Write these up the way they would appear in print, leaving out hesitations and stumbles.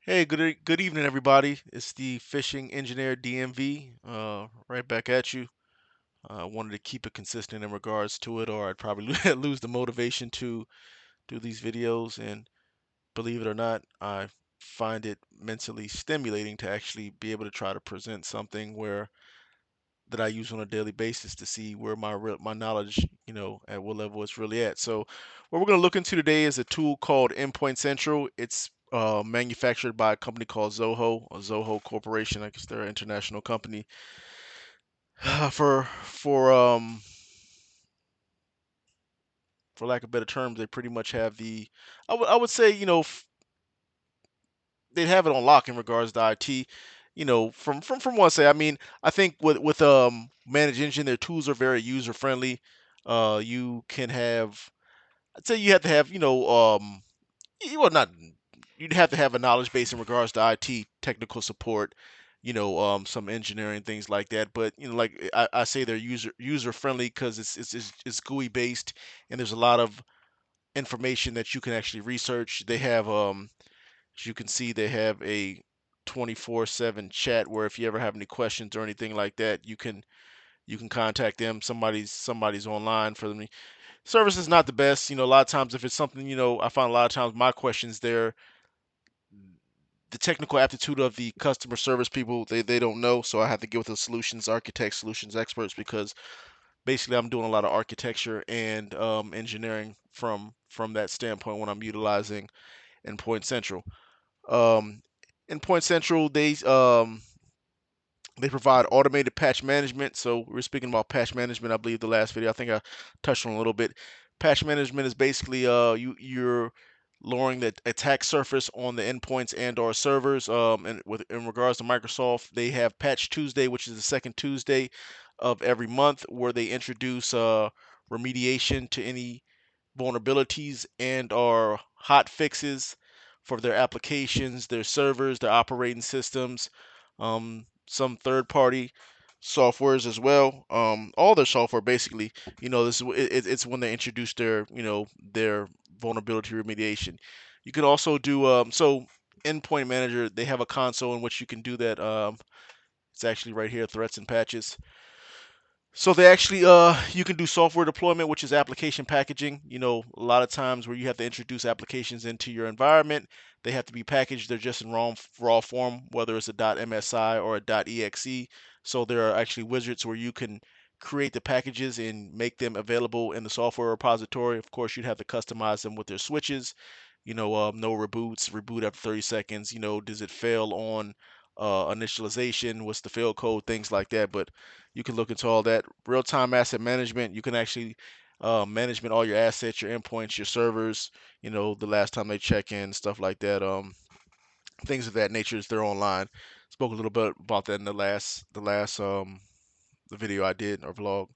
Hey, good evening, everybody. It's the fishing engineer DMV. Right back at you. I wanted to keep it consistent in regards to it, or I'd probably lose the motivation to do these videos. And believe it or not, I find it mentally stimulating to actually be able to try to present something where that I use on a daily basis to see where my knowledge, at what level it's really at. So, what we're going to look into today is a tool called Endpoint Central. It's manufactured by a company called Zoho Corporation. I guess they're an international company. For lack of better terms, they pretty much have I would say, they have it on lock in regards to IT. From one say, I mean, I think with Manage Engine, their tools are very user friendly. You can have, I'd say you have to have, well, not, you'd have to have a knowledge base in regards to IT technical support, some engineering things like that. But like I say, they're user friendly because it's GUI based, and there's a lot of information that you can actually research. They have as you can see, they have a 24/7 chat where if you ever have any questions or anything like that, you can contact them. Somebody's online for them. Service is not the best. A lot of times if it's something, I find a lot of times my questions there, the technical aptitude of the customer service people, they don't know. So I have to get with the solutions architects, solutions experts, because basically I'm doing a lot of architecture and engineering from that standpoint when I'm utilizing Endpoint Central. Um, Endpoint Central, they provide automated patch management. So we are speaking about patch management, I believe the last video. I think I touched on a little bit. Patch management is basically you're lowering the attack surface on the endpoints and or servers. And in regards to Microsoft, they have Patch Tuesday, which is the second Tuesday of every month, where they introduce remediation to any vulnerabilities and or hot fixes for their applications, their servers, their operating systems, some third-party softwares as well. All their software basically. This is it's when they introduce their vulnerability remediation. You can also do Endpoint Manager. They have a console in which you can do that. It's actually right here, threats and patches. So they actually you can do software deployment, which is application packaging. A lot of times where you have to introduce applications into your environment, they have to be packaged. They're just in raw form, whether it's a .msi or a .exe. So there are actually wizards where you can create the packages and make them available in the software repository. Of course, you'd have to customize them with their switches. No reboots, reboot after 30 seconds. Does it fail on initialization? What's the fail code? Things like that. But you can look into all that. Real-time asset management. You can actually management all your assets, your endpoints, your servers. The last time they check in, stuff like that. Things of that nature is they're online. Spoke a little bit about that in the video I did or vlog,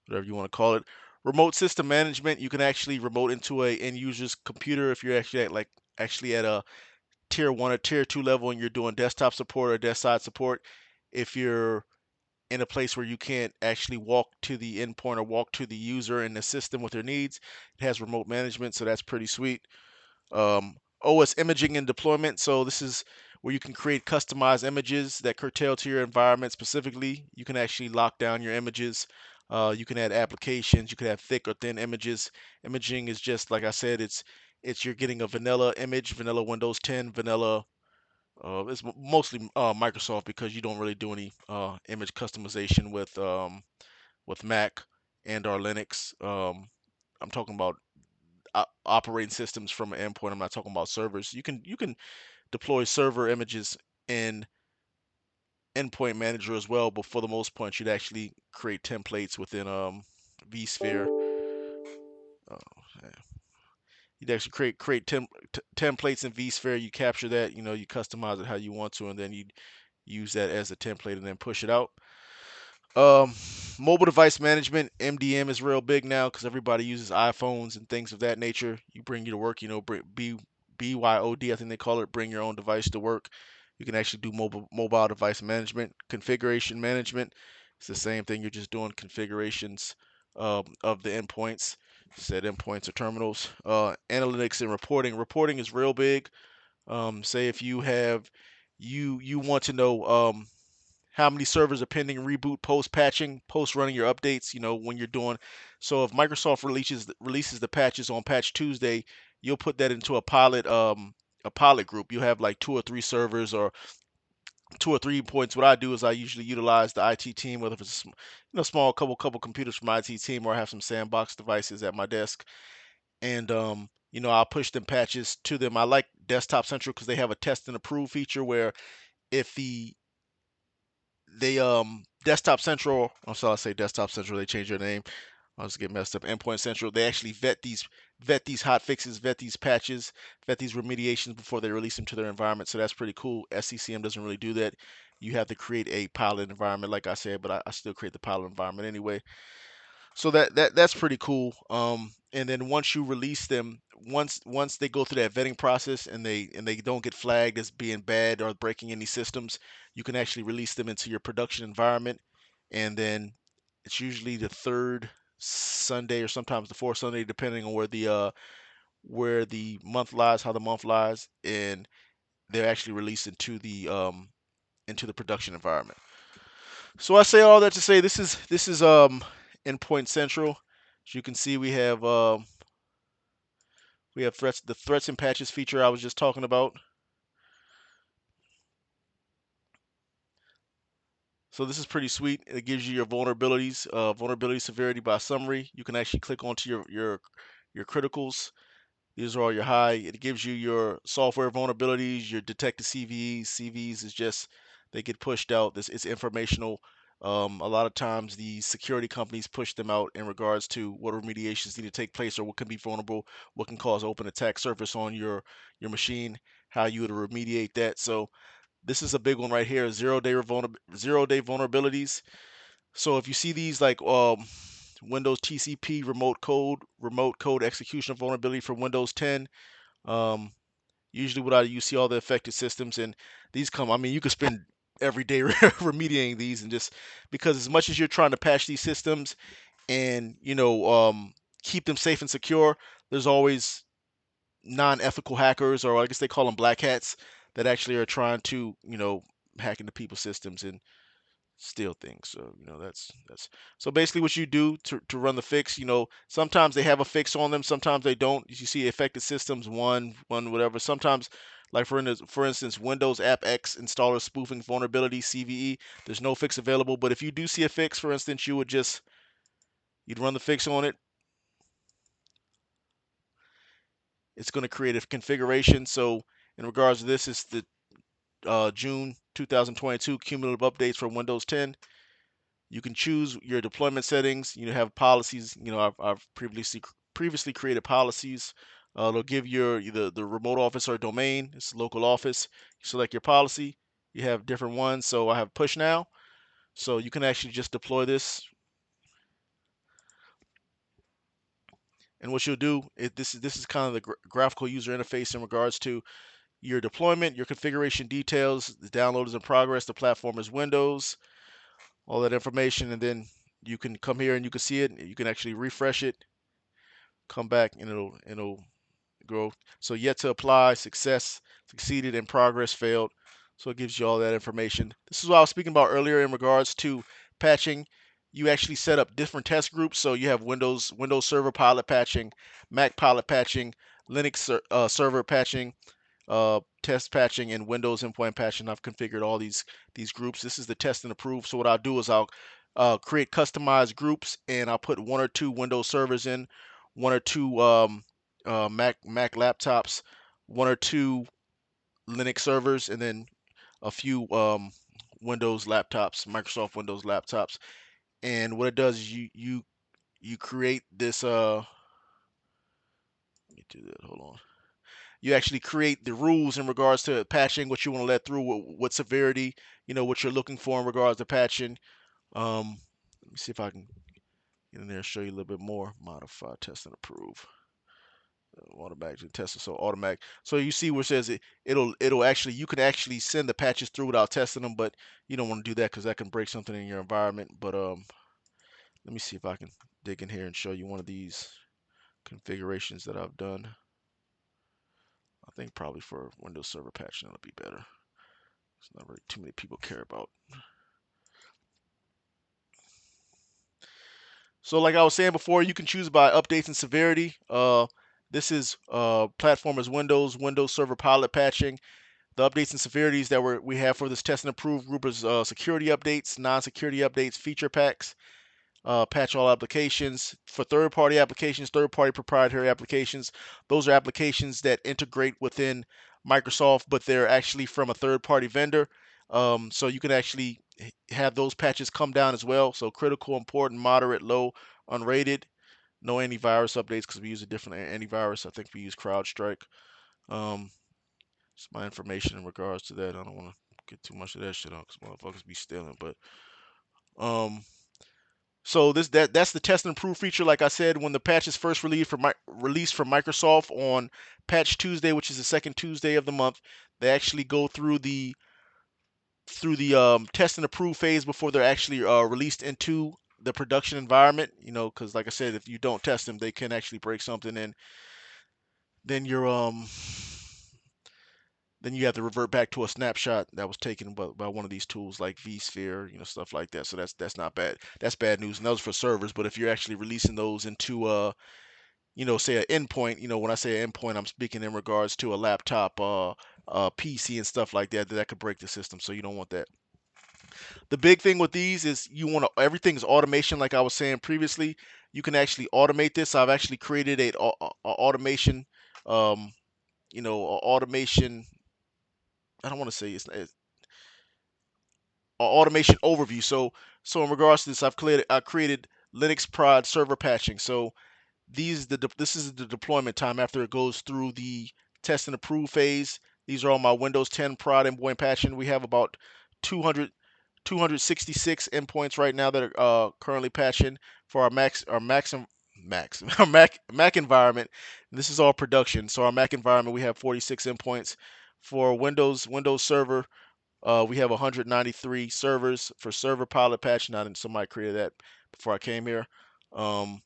whatever you want to call it. Remote system management. You can actually remote into a end user's computer if you're actually at a tier one or tier two level and you're doing desktop support or desk side support. If you're in a place where you can't actually walk to the endpoint or walk to the user and assist them with their needs. It has remote management, so that's pretty sweet. OS imaging and deployment. So this is where you can create customized images that curtail to your environment specifically. You can actually lock down your images. You can add applications. You can have thick or thin images. Imaging is just like I said. It's you're getting a vanilla image, vanilla Windows 10, vanilla it's mostly Microsoft because you don't really do any image customization with Mac and or Linux. I'm talking about operating systems from an endpoint. I'm not talking about servers. You can deploy server images in Endpoint Manager as well, but for the most part, you'd actually create templates within vSphere. Uh, You'd actually create templates in vSphere. You capture that, you customize it how you want to, and then you use that as a template and then push it out. Um, Mobile device management, MDM is real big now because everybody uses iPhones and things of that nature. You bring you to work, BYOD, I think they call it, bring your own device to work. You can actually do mobile device management, configuration management. It's the same thing. You're just doing configurations of the endpoints, said endpoints or terminals. Analytics and reporting. Reporting is real big. Say if you have you want to know how many servers are pending reboot post patching, post running your updates, when you're doing. So if Microsoft releases the patches on Patch Tuesday, you'll put that into a pilot group. You have like two or three servers or two or three points. What I do is I usually utilize the IT team, whether it's small couple computers from my IT team, or I have some sandbox devices at my desk, and I'll push them patches to them. I like Desktop Central because they have a test and approve feature where if they Desktop Central, I'm sorry, I say Desktop Central, they changed their name. I was getting messed up. Endpoint Central, they actually vet these hot fixes, vet these patches, vet these remediations before they release them to their environment. So that's pretty cool. SCCM doesn't really do that. You have to create a pilot environment, like I said, but I still create the pilot environment anyway. So that's pretty cool. And then once you release them, once they go through that vetting process and they don't get flagged as being bad or breaking any systems, you can actually release them into your production environment. And then it's usually the third Sunday or sometimes the fourth Sunday, depending on where the month lies, how the month lies, and they're actually released into the production environment. So I say all that to say this is Endpoint Central. As you can see, we have the threats and patches feature I was just talking about. So this is pretty sweet. It gives you your vulnerabilities, vulnerability severity by summary. You can actually click onto your criticals. These are all your high. It gives you your software vulnerabilities, your detected CVEs. CVEs is just they get pushed out. This it's informational. A lot of times the security companies push them out in regards to what remediations need to take place or what can be vulnerable, what can cause open attack surface on your machine, how you would remediate that. So this is a big one right here, 0-day vulnerabilities. So if you see these like Windows TCP remote code execution vulnerability for Windows 10, um, usually you see all the affected systems, and these come. I mean, you could spend every day remediating these, and just because as much as you're trying to patch these systems and keep them safe and secure, there's always non-ethical hackers, or I guess they call them black hats, that actually are trying to hack into people's systems and steal things. So that's so basically what you do to run the fix. Sometimes they have a fix on them, sometimes they don't. You see affected systems one whatever. Sometimes, like for instance, Windows App X installer spoofing vulnerability CVE. There's no fix available, but if you do see a fix, for instance, you'd run the fix on it. It's going to create a configuration. So in regards to this, it's the June 2022 cumulative updates for Windows 10. You can choose your deployment settings. You have policies. I've previously created policies. They'll give the remote office or domain. It's local office. You select your policy. You have different ones. So I have push now. So you can actually just deploy this. And what you'll do, this is kind of the graphical user interface in regards to your deployment, your configuration details, the download is in progress, the platform is Windows, all that information, and then you can come here and you can see it. You can actually refresh it, come back, and it'll grow. So yet to apply, success, succeeded, in progress, failed. So it gives you all that information. This is what I was speaking about earlier in regards to patching. You actually set up different test groups. So you have Windows Server pilot patching, Mac pilot patching, Linux server patching, test patching, and Windows endpoint patching. I've configured all these groups. This is the test and approve. So what I'll do is I'll create customized groups, and I'll put one or two Windows servers in, one or two Mac laptops, one or two Linux servers, and then a few Windows laptops, Microsoft Windows laptops. And what it does is you create this. Let me do that. Hold on. You actually create the rules in regards to patching, what you want to let through, what severity, what you're looking for in regards to patching. Let me see if I can get in there and show you a little bit more. Modify, test, and approve. Automatically test it, so automatic. So you see where it says it'll actually you can actually send the patches through without testing them, but you don't want to do that because that can break something in your environment. But let me see if I can dig in here and show you one of these configurations that I've done. I think probably for Windows Server patching it'll be better. It's not really too many people care about. So like I was saying before, you can choose by updates and severity. This is platform is Windows Server Pilot patching. The updates and severities that we have for this test and approve group is security updates, non-security updates, feature packs, patch all applications. For third-party applications, third-party proprietary applications, those are applications that integrate within Microsoft, but they're actually from a third-party vendor. So you can actually have those patches come down as well. So critical, important, moderate, low, unrated. No antivirus updates because we use a different antivirus. I think we use CrowdStrike. Um, it's my information in regards to that. I don't want to get too much of that shit on because motherfuckers be stealing. But um, so that's the test and improve feature. Like I said, when the patch is first released from Microsoft on Patch Tuesday, which is the second Tuesday of the month, they actually go through the test and approve phase before they're actually released into the production environment. You know, because like I said, if you don't test them, they can actually break something, and then you're then you have to revert back to a snapshot that was taken by one of these tools like vSphere, you know, stuff like that. So that's not bad. That's bad news. And those for servers. But if you're actually releasing those into you know, say an endpoint, you know, when I say endpoint, I'm speaking in regards to a laptop, PC and stuff like that, that could break the system. So you don't want that. The big thing with these is you want to everything's automation, like I was saying previously. You can actually automate this. I've actually created a automation, um, you know, automation. I don't want to say it's automation overview. So in regards to this, I created Linux prod server patching. So this is the deployment time after it goes through the test and approve phase. These are all my Windows 10 prod endpoint patching. We have about 200 266 endpoints right now that are currently patching for our Mac environment. And this is all production. So our Mac environment, we have 46 endpoints. For Windows Server, we have 193 servers for server pilot patch. Not somebody created that before I came here. Um,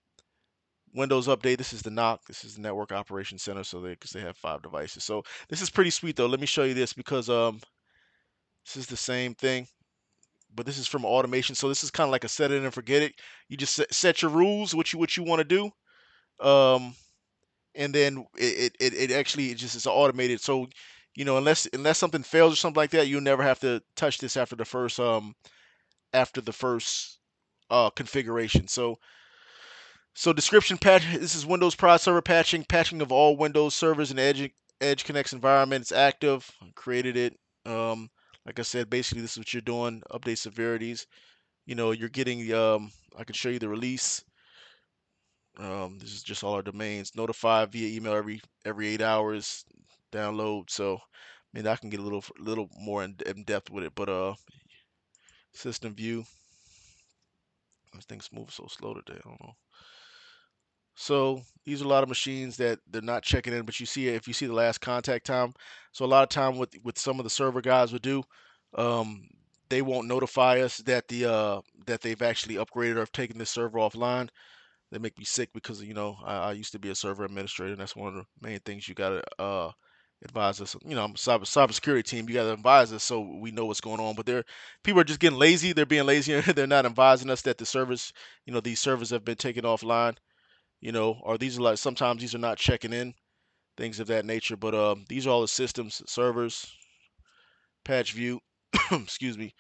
Windows Update. This is the NOC. This is the Network Operations Center. So because they have 5 devices. So this is pretty sweet though. Let me show you this because this is the same thing, but this is from automation. So this is kind of like a set it and forget it. You just set your rules, what you want to do. And then it actually just is automated. So you know, unless something fails or something like that, you'll never have to touch this after the first configuration. So description patch. This is Windows Prod server patching. Patching of all Windows servers and Edge Connects environment. It's active. Created it. Um, like I said, basically this is what you're doing. Update severities. You know, you're getting. I can show you the release. This is just all our domains. Notify via email every 8 hours. Download. So, I mean, I can get a little more in depth with it, but system view. This thing's moving so slow today. I don't know. So these are a lot of machines that they're not checking in, but you see if you see the last contact time. So a lot of time with some of the server guys would do, um, they won't notify us that that they've actually upgraded or have taken this server offline. They make me sick because you know I used to be a server administrator, and that's one of the main things you gotta advise us. You know, I'm a cybersecurity team. You gotta advise us so we know what's going on. But people are just getting lazy. They're being lazy. They're not advising us that the servers, you know, these servers have been taken offline, you know, or these are like sometimes these are not checking in, things of that nature. But these are all the systems, servers, patch view, excuse me,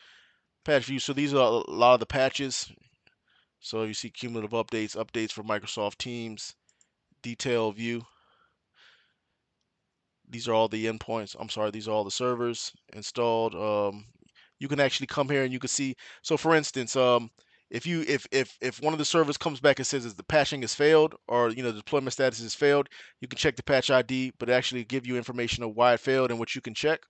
patch view. So these are a lot of the patches. So you see cumulative updates, updates for Microsoft Teams, detail view. These are all the endpoints. I'm sorry, these are all the servers installed. You can actually come here and you can see. So for instance, if one of the servers comes back and says that the patching has failed or you know the deployment status has failed, you can check the patch ID, but actually give you information of why it failed and what you can check.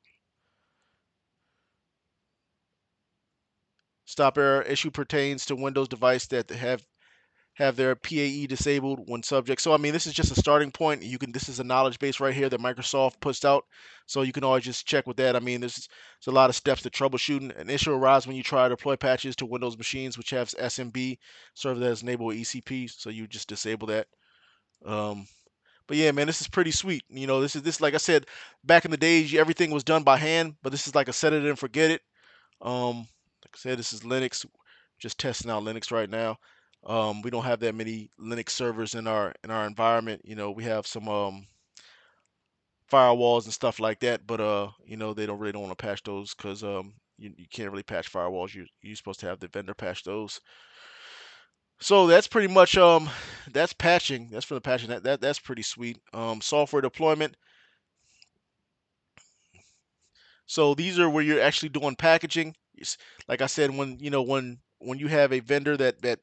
Stop error issue pertains to Windows device that have their PAE disabled when subject. So I mean, this is just a starting point. This is a knowledge base right here that Microsoft puts out. So you can always just check with that. I mean, there's a lot of steps to troubleshooting. An issue arises when you try to deploy patches to Windows machines which have SMB server that is enabled with ECP. So you just disable that. Um, But yeah, man, this is pretty sweet. This like I said, back in the days, everything was done by hand, but this is like a set it and forget it. Like I said, this is Linux. Just testing out Linux right now. We don't have that many Linux servers in our environment. We have some firewalls and stuff like that, but they don't want to patch those because you can't really patch firewalls. You're supposed to have the vendor patch those. So that's pretty much that's patching. That's for the patching. That's pretty sweet. Software deployment. So these are where you're actually doing packaging. Like I said, when you have a vendor that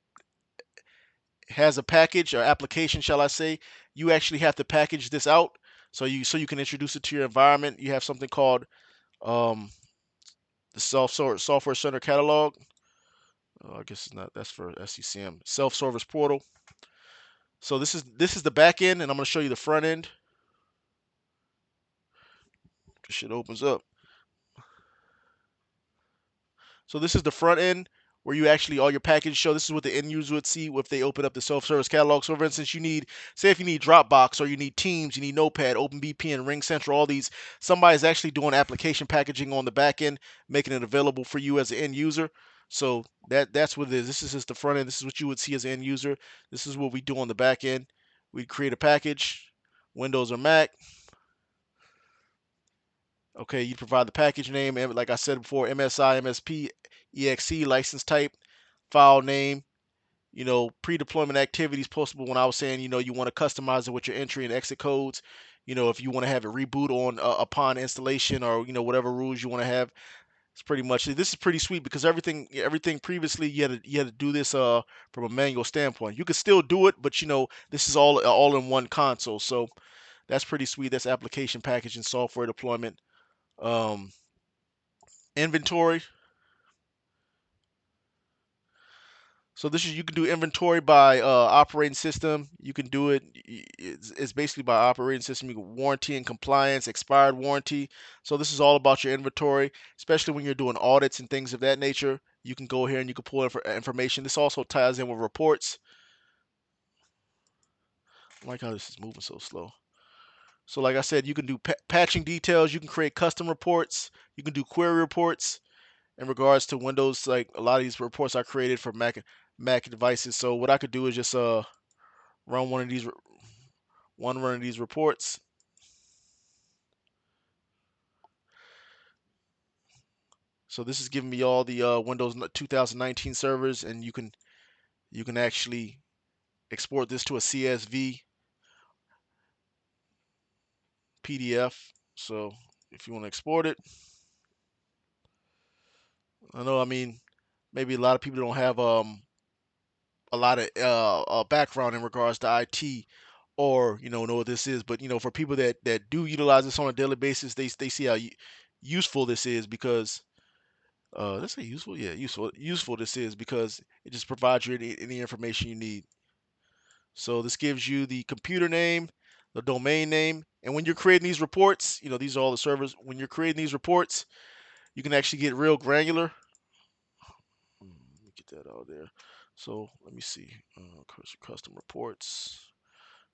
has a package or application, shall I say, you actually have to package this out so you can introduce it to your environment. You have something called um, the software center catalog. I guess it's not. That's for SCCM self service portal. So this is the back end, and I'm going to show you the front end. This shit opens up. So this is the front end where you actually all your packages show. This is what the end user would see if they open up the self-service catalog. So for instance, say if you need Dropbox or you need Teams, you need Notepad, OpenVPN, RingCentral, all these. Somebody's actually doing application packaging on the back end, making it available for you as an end user. So that's what it is. This is just the front end. This is what you would see as an end user. This is what we do on the back end. We create a package, Windows or Mac. Okay, you provide the package name, and like I said before, MSI, MSP, EXE, license type, file name, pre-deployment activities postable when I was saying, you want to customize it with your entry and exit codes. If you want to have it reboot on upon installation or, whatever rules you want to have. It's pretty much this is pretty sweet because everything previously you had to do this from a manual standpoint. You could still do it, but this is all in one console. So that's pretty sweet. That's application package and software deployment. Um, Inventory. So this is you can do inventory by operating system. You can do it. It's basically by operating system. You can warranty and compliance, expired warranty. So this is all about your inventory, especially when you're doing audits and things of that nature. You can go here and you can pull information. This also ties in with reports. I like how this is moving so slow. So like I said, you can do patching details. You can create custom reports. You can do query reports in regards to Windows. Like a lot of these reports are created for Mac devices. So what I could do is just run one of these reports. So this is giving me all the Windows 2019 servers, and you can actually export this to a CSV PDF. So if you want to export it, I know, I mean, maybe a lot of people don't have a lot of background in regards to IT or know what this is, but for people that do utilize this on a daily basis, they see how useful this is because let's say useful, yeah, useful this is because it just provides you any information you need. So this gives you the computer name, the domain name, and when you're creating these reports, these are all the servers. When you're creating these reports, you can actually get real granular. Let me get that out there. So let me see. Custom reports,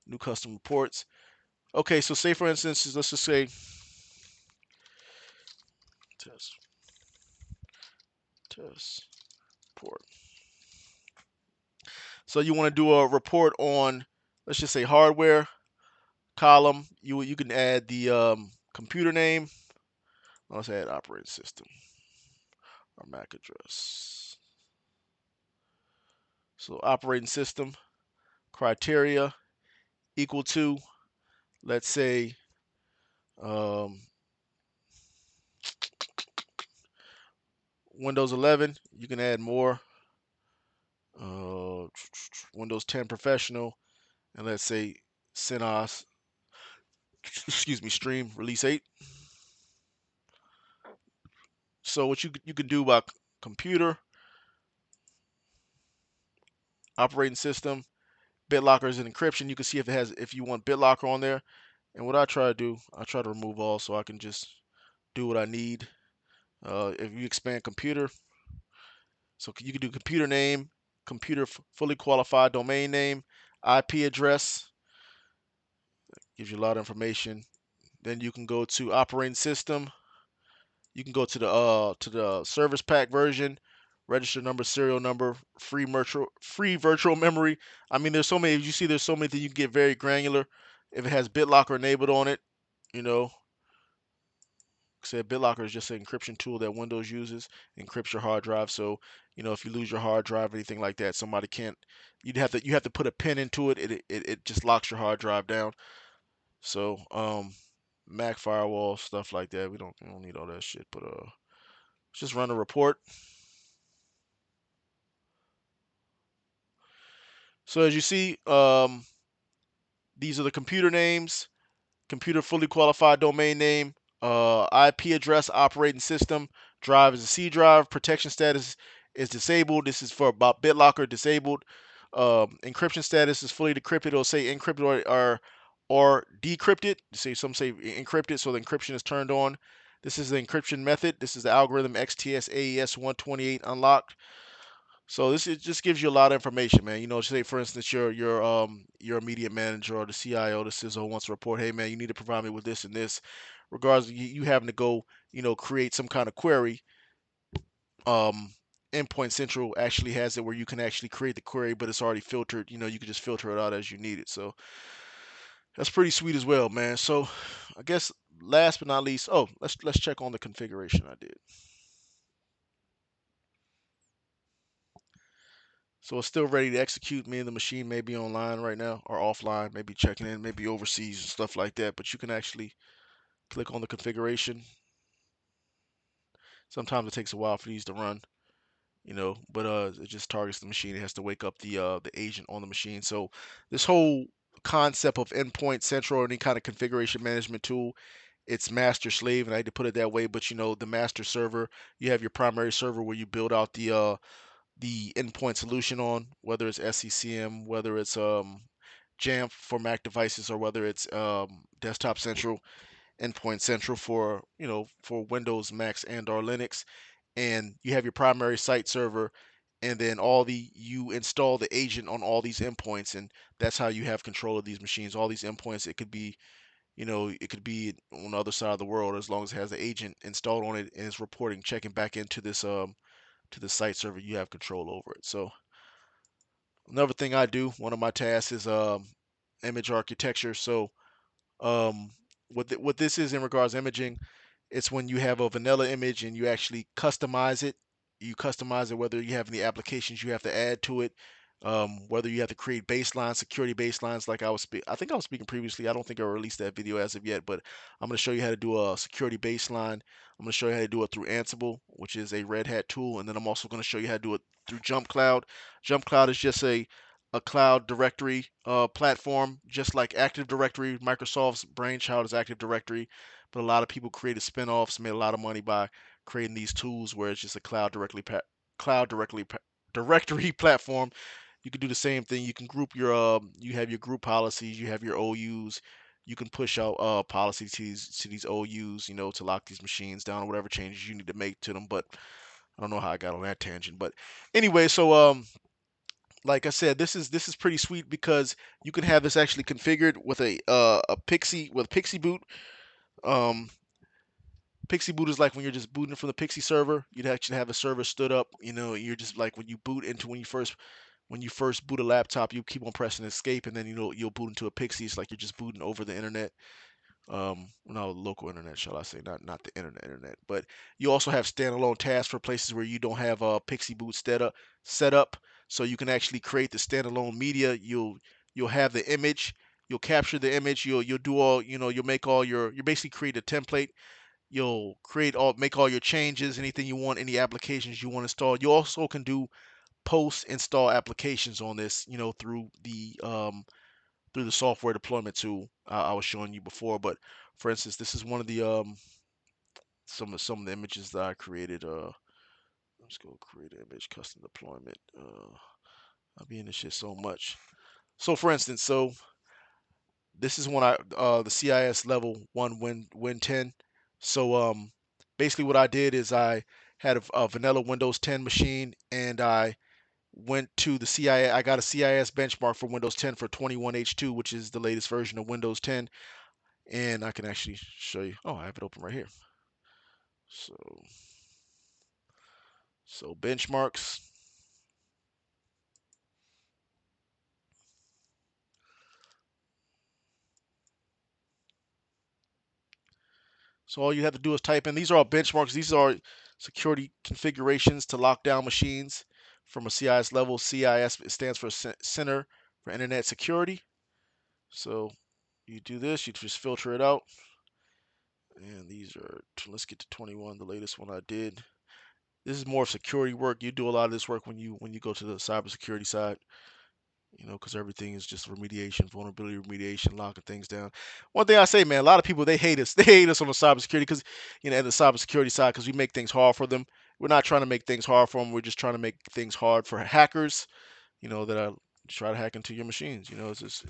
new custom reports. Okay, so say for instance, let's just say test test report. So you want to do a report on, let's just say hardware column. You can add the computer name. Let's add operating system or MAC address. So operating system criteria equal to, let's say, um, Windows 11. You can add more. Uh, Windows 10 Professional, and let's say CentOS, excuse me, Stream Release 8. So what you can do by computer, operating system, BitLocker and encryption. You can see if you want BitLocker on there. And what I try to do, I try to remove all so I can just do what I need. If you expand computer, so you can do computer name, fully qualified domain name, IP address. Gives you a lot of information. Then you can go to operating system. You can go to the service pack version, register number, serial number, free virtual memory. I mean, there's so many. You see, there's so many things you can get very granular. If it has BitLocker enabled on it, you know, said BitLocker is just an encryption tool that Windows uses, encrypts your hard drive. So, if you lose your hard drive or anything like that, somebody can't. You have to put a pin into it. It just locks your hard drive down. So, Mac firewall stuff like that. We don't need all that shit. But just run a report. So as you see, these are the computer names. Computer fully qualified domain name, IP address, operating system, drive is a C drive, protection status is disabled. This is for about BitLocker disabled. Encryption status is fully decrypted. It'll say encrypted or decrypted. Some say encrypted, so the encryption is turned on. This is the encryption method. This is the algorithm XTS AES 128 unlocked. So it just gives you a lot of information, man. Say for instance, your immediate manager or the CIO, the CISO wants to report, hey man, you need to provide me with this and this. Regardless of you having to go, create some kind of query. Um, Endpoint Central actually has it where you can actually create the query, but it's already filtered. You can just filter it out as you need it. So that's pretty sweet as well, man. So I guess last but not least, oh, let's check on the configuration I did. So it's still ready to execute. Me and the machine may be online right now or offline, maybe checking in, maybe overseas and stuff like that. But you can actually click on the configuration. Sometimes it takes a while for these to run, but it just targets the machine. It has to wake up the agent on the machine. So this whole concept of Endpoint Central or any kind of configuration management tool, it's master slave, and I hate to put it that way, but the master server, you have your primary server where you build out the endpoint solution on, whether it's SCCM, whether it's Jamf for Mac devices, or whether it's Desktop Central, Endpoint Central for Windows, Macs, and or Linux. And you have your primary site server, and then you install the agent on all these endpoints, and that's how you have control of these machines. All these endpoints, it could be on the other side of the world, as long as it has the agent installed on it and it's reporting, checking back into this to the site server, you have control over it. So another thing I do, one of my tasks is image architecture. So what this is in regards to imaging, it's when you have a vanilla image and you actually customize it. You customize it whether you have any applications you have to add to it, whether you have to create baselines, security baselines. Like I think I was speaking previously. I don't think I released that video as of yet, but I'm going to show you how to do a security baseline. I'm going to show you how to do it through Ansible, which is a Red Hat tool, and then I'm also going to show you how to do it through Jump Cloud. Jump Cloud is just a cloud directory platform, just like Active Directory. Microsoft's brainchild is Active Directory, but a lot of people created spin-offs, made a lot of money by creating these tools where it's just a cloud directory platform. You can do the same thing. You can you have your group policies, you have your OUs. You can push out policies to these OUs, to lock these machines down or whatever changes you need to make to them. But I don't know how I got on that tangent. But anyway, so like I said, this is pretty sweet because you can have this actually configured with a Pixie Boot. Um, Pixie Boot is like when you're just booting from the Pixie server. You'd actually have a server stood up. You're just like when you boot into when you first boot a laptop, you keep on pressing escape, and then you'll boot into a Pixie. It's like you're just booting over the internet. No, local internet, shall I say, not the internet. But you also have standalone tasks for places where you don't have a Pixie Boot set up, so you can actually create the standalone media. You'll have the image, you'll capture the image, you'll do all, you'll make all you basically create a template. You'll make all your changes, anything you want, any applications you want to install. You also can do post install applications on this, through the software deployment tool I was showing you before. But for instance, this is one of the some of the images that I created. Let's go create an image custom deployment. I'll be in this shit so much. So for instance, this is when the CIS level 1 Win 10. So basically what I did is I had a vanilla Windows 10 machine, and I went to the CIS. I got a CIS benchmark for Windows 10 for 21H2, which is the latest version of Windows 10. And I can actually show you. Oh, I have it open right here. So, so benchmarks. So all you have to do is type in. These are all benchmarks. These are security configurations to lock down machines from a CIS level. CIS stands for Center for Internet Security. So you do this. You just filter it out. And these are. Let's get to 21. The latest one I did. This is more security work. You do a lot of this work when you go to the cybersecurity side. Because everything is just remediation, vulnerability remediation, locking things down. One thing I say, man, a lot of people they hate us. They hate us on the cybersecurity because, at the cybersecurity side, because we make things hard for them. We're not trying to make things hard for them. We're just trying to make things hard for hackers, that are try to hack into your machines. It's just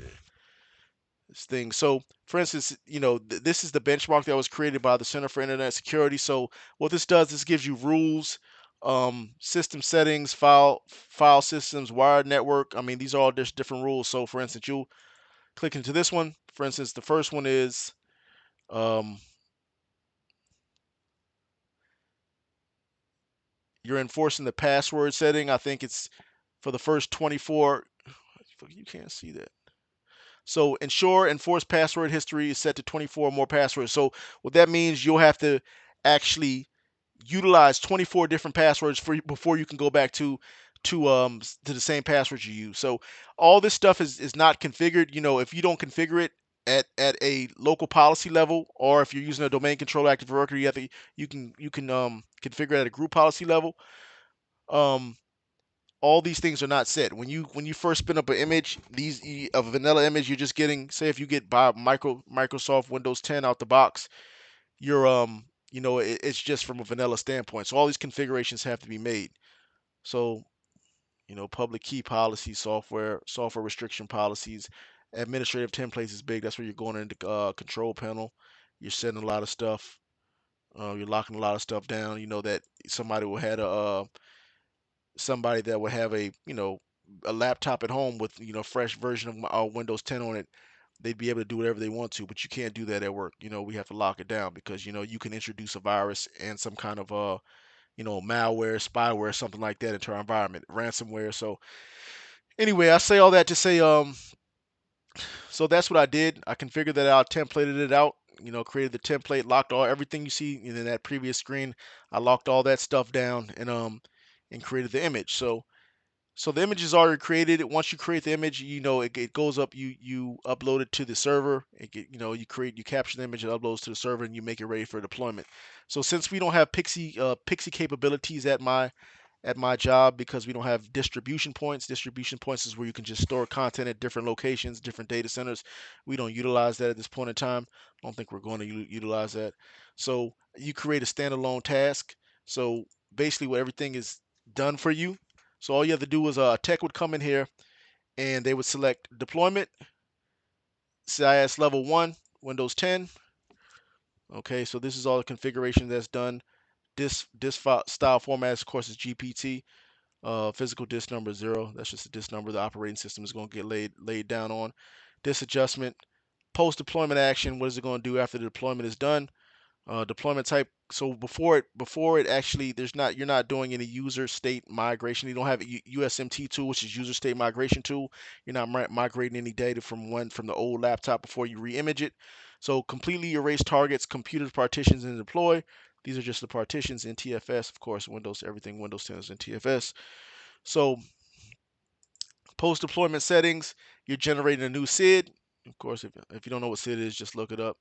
this thing. So, for instance, this is the benchmark that was created by the Center for Internet Security. So, what this does, this gives you rules, system settings, file systems, wired network. I mean, these are all just different rules. So, for instance, you click into this one. For instance, the first one is um, you're enforcing the password setting. I think it's for the first 24. You can't see that. So ensure enforce password history is set to 24 or more passwords. So what that means, you'll have to actually utilize 24 different passwords before you can go back to the same passwords you use. So all this stuff is not configured. If you don't configure it at a local policy level, or if you're using a domain controller Active Directory, you can configure it at a group policy level. Um, all these things are not set. When you first spin up an image, a vanilla image, you're just getting, say if you get by Microsoft Windows 10 out the box, you're it's just from a vanilla standpoint. So all these configurations have to be made. So, public key policies, software restriction policies, administrative templates is big. That's where you're going into control panel. You're setting a lot of stuff. You're locking a lot of stuff down. That somebody that would have a laptop at home with fresh version of Windows 10 on it. They'd be able to do whatever they want to, but you can't do that at work. We have to lock it down because you can introduce a virus and some kind of malware, spyware, something like that into our environment, ransomware. So anyway, I say all that to say so that's what I did. I configured that out, templated it out, created the template, locked everything you see in that previous screen. I locked all that stuff down and created the image. So the image is already created. Once you create the image, it goes up. You upload it to the server. You capture the image, it uploads to the server, and you make it ready for deployment. So since we don't have Pixie capabilities at my job, because we don't have distribution points. Distribution points is where you can just store content at different locations, different data centers. We don't utilize that at this point in time. I don't think we're going to utilize that. So you create a standalone task. So basically, what everything is done for you. So all you have to do is a tech would come in here and they would select deployment, CIS level 1, Windows 10. Okay, so this is all the configuration that's done. This style format, of course, is GPT. Physical disk number 0. That's just a disk number the operating system is going to get laid down on. Disk adjustment, post deployment action. What is it going to do after the deployment is done? Deployment type. So before it actually, you're not doing any user state migration. You don't have a USMT tool, which is user state migration tool. You're not migrating any data from the old laptop before you re-image it. So completely erase targets, computers, partitions, and deploy. These are just the partitions in TFS. Of course, everything Windows 10 is in TFS. So post deployment settings, you're generating a new SID. Of course, if you don't know what SID is, just look it up.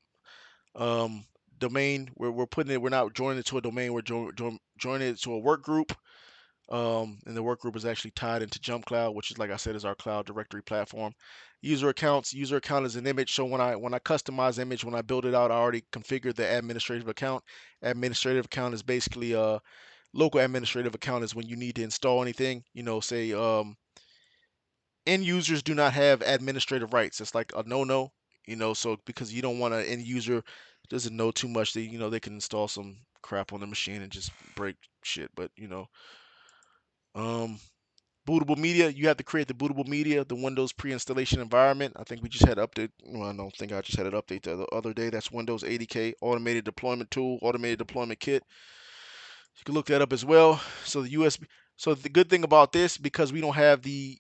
Um, Domain, we're putting it, we're not joining it to a domain, we're joining it to a work group. And the work group is actually tied into Jump Cloud, which is, like I said, is our cloud directory platform. User account is an image. So when I customize image, when I build it out, I already configured the administrative account. Administrative account is basically local administrative account is when you need to install anything. Say end users do not have administrative rights. It's like a no-no. So because you don't want an end user doesn't know too much, they can install some crap on the machine and just break shit. But um, Bootable Media, you have to create the Bootable Media, the Windows pre-installation environment. I think we just had an update. Well, I don't think I just had an update the other day. That's Windows 80K Automated Deployment Tool, Automated Deployment Kit. You can look that up as well. So the USB. So the good thing about this, because we don't have the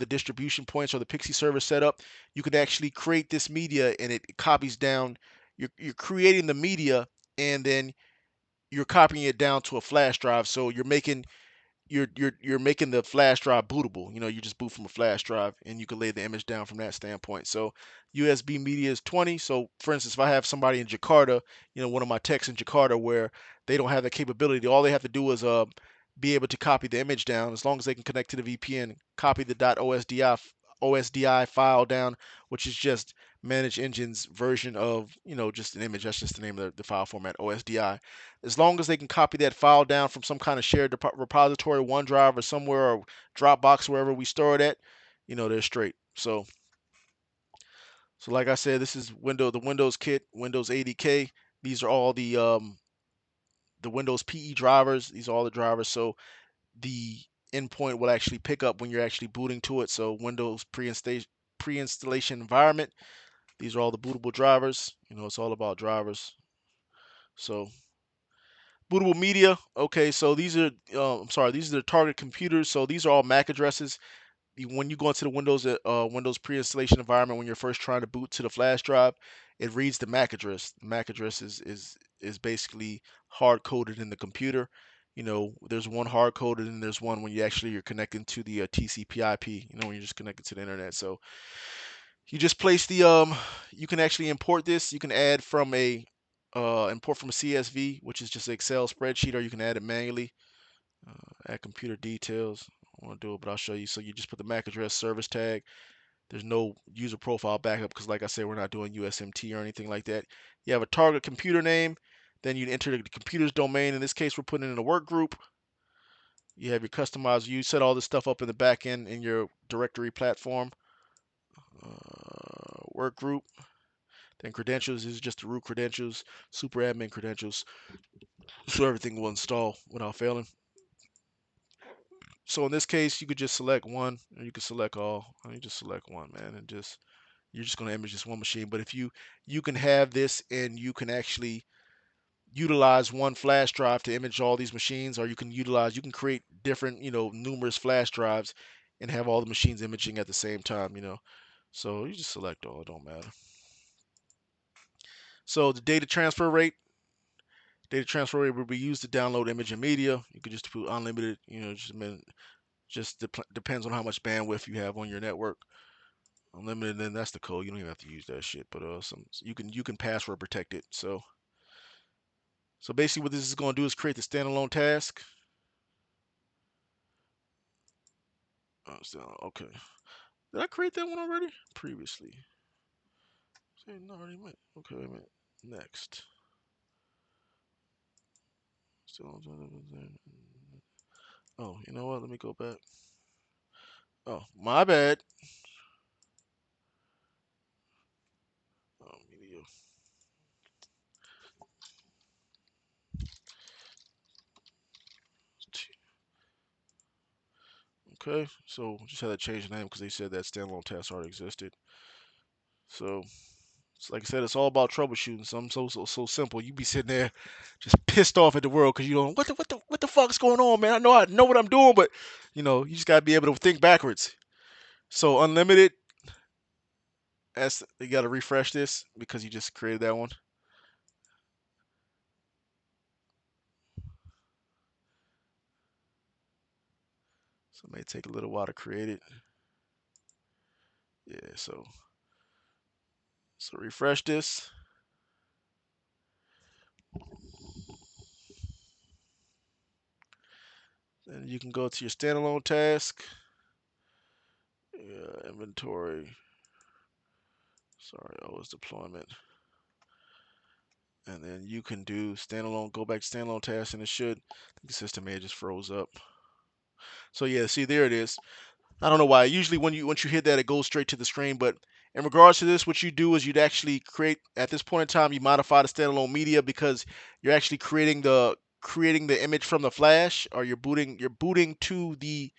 distribution points or the Pixie server set up, you can actually create this media and it copies down. You're creating the media and then you're copying it down to a flash drive. So you're making the flash drive bootable. You just boot from a flash drive and you can lay the image down from that standpoint. So USB media is 20. So for instance, if I have somebody in Jakarta, one of my techs in Jakarta where they don't have the capability, all they have to do is be able to copy the image down as long as they can connect to the VPN, copy the .osdi file down, which is just Manage Engine's version of, just an image. That's just the name of the file format, OSDI. As long as they can copy that file down from some kind of shared repository, OneDrive or somewhere, or Dropbox, wherever we store it at, they're straight. So like I said, this is the Windows kit, Windows 80K. These are all the Windows PE drivers. These are all the drivers. So the endpoint will actually pick up when you're actually booting to it. So Windows pre-installation environment. These are all the bootable drivers. It's all about drivers. So bootable media. Okay, so these are I'm sorry, these are the target computers. So these are all MAC addresses. When you go into the Windows pre-installation environment, when you're first trying to boot to the flash drive, it reads the MAC address. The MAC address is basically hard coded in the computer. There's one hard coded and there's one when you're connecting to the TCP/IP. When you're just connected to the internet. So you just place you can actually import this. You can add from a import from a CSV, which is just an Excel spreadsheet, or you can add it manually. Add computer details. I want to do it, but I'll show you. So you just put the MAC address service tag. There's no user profile backup because, like I said, we're not doing USMT or anything like that. You have a target computer name. Then you enter the computer's domain. In this case, we're putting in a work group. You have your customized view. Set all this stuff up in the back end in your directory platform. Work group. Then credentials is just the root credentials, super admin credentials, so everything will install without failing. So in this case, you could just select one, or you could select all. You just select one, man, and you're just gonna image this one machine. But if you can have this, and you can actually utilize one flash drive to image all these machines, or you can create different, numerous flash drives, and have all the machines imaging at the same time. So you just select all. It don't matter. So the data transfer rate will be used to download image and media. You could just put unlimited, depends on how much bandwidth you have on your network. Unlimited, then that's the code. You don't even have to use that shit. But you can password protect it. So basically, what this is going to do is create the standalone task. Okay. Did I create that one already? Previously. No, already went. Okay, wait a minute. Next. Oh, you know what? Let me go back. Oh, my bad. Oh, media. Okay, so just had to change the name because they said that standalone task already existed. So, like I said, it's all about troubleshooting. Something so simple. You be sitting there just pissed off at the world because you don't what the fuck's going on, man. I know what I'm doing, but you just gotta be able to think backwards. So unlimited, you gotta refresh this because you just created that one. So it may take a little while to create it. Yeah, so refresh this. Then you can go to your standalone task. Inventory. Sorry, OS deployment. And then you can do standalone, go back to standalone task, and it should. The system may have just froze up. So yeah, see there it is. I don't know why. Usually once you hit that, it goes straight to the screen. But in regards to this, what you do is you'd actually create at this point in time, you modify the standalone media because you're actually creating the image from the flash, or you're booting to the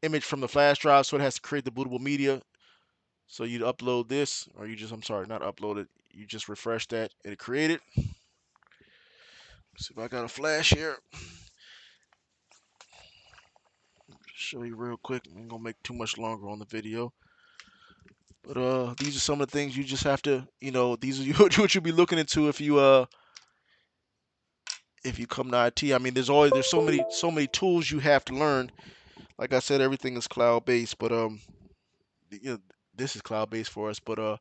image from the flash drive, so it has to create the bootable media. So you'd upload this, or you just, I'm sorry, not upload it. You just refresh that and it created. See if I got a flash here. Show you real quick. I ain't gonna make too much longer on the video. But these are some of the things you just have to, these are what you'll be looking into if you come to IT. I mean, there's so many tools you have to learn. Like I said, everything is cloud based, but you know, this is cloud based for us. But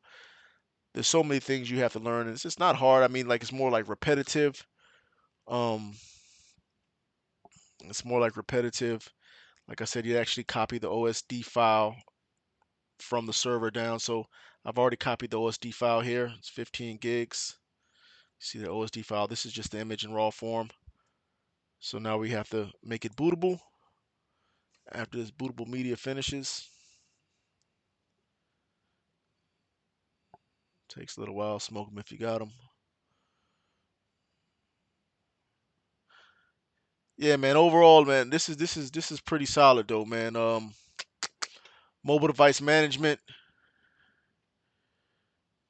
there's so many things you have to learn, and it's just not hard. I mean, like it's more like repetitive. Um, it's more like repetitive. Like I said, you actually copy the OSD file from the server down. So I've already copied the OSD file here. It's 15 gigs. See the OSD file. This is just the image in raw form. So now we have to make it bootable. After this bootable media finishes, takes a little while. Smoke them if you got them. Yeah, man. Overall, man, this is pretty solid though, man. Mobile device management.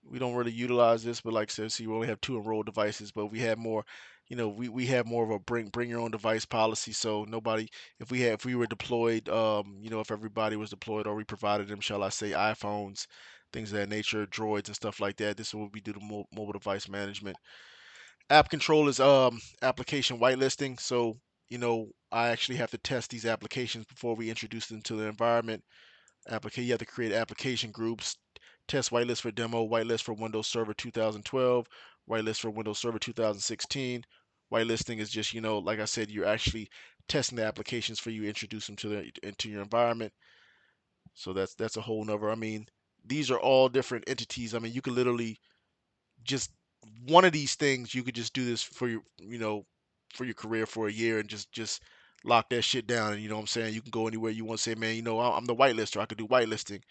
We don't really utilize this, but like I said, see, we only have 2 enrolled devices, but we have more. We have more of a bring your own device policy. So nobody, if we were deployed, if everybody was deployed or we provided them, shall I say, iPhones, things of that nature, droids and stuff like that. This is what we do to mobile device management. App control is application whitelisting. So I actually have to test these applications before we introduce them to the environment. You have to create application groups, test whitelist for demo, whitelist for Windows Server 2012, whitelist for Windows Server 2016. Whitelisting is just, like I said, you're actually testing the applications for you, introduce them into your environment. So that's a whole nother. I mean, these are all different entities. I mean, you could literally just one of these things you could just do this for your career for a year and just lock that shit down. And you know what I'm saying, you can go anywhere you want to say, man, I'm the whitelister, I could do whitelisting.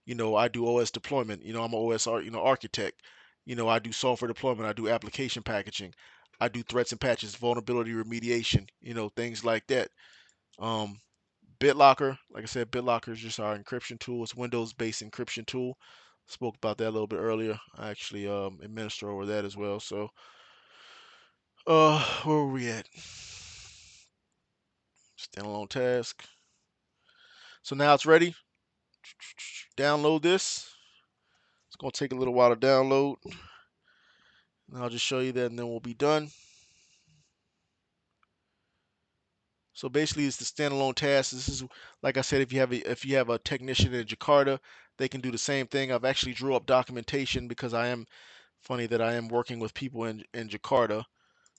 I do OS deployment. I'm an architect. I do software deployment, I do application packaging, I do threats and patches, vulnerability remediation, things like that. um BitLocker, like I said, BitLocker is just our encryption tool. It's Windows-based encryption tool. Spoke about that a little bit earlier. I actually administer over that as well. So, where were we at? Standalone task. So now it's ready. Download this. It's gonna take a little while to download. And I'll just show you that, and then we'll be done. So basically, it's the standalone task. This is, like I said, if you have a technician in Jakarta, they can do the same thing. I've actually drew up documentation because I am working with people in Jakarta.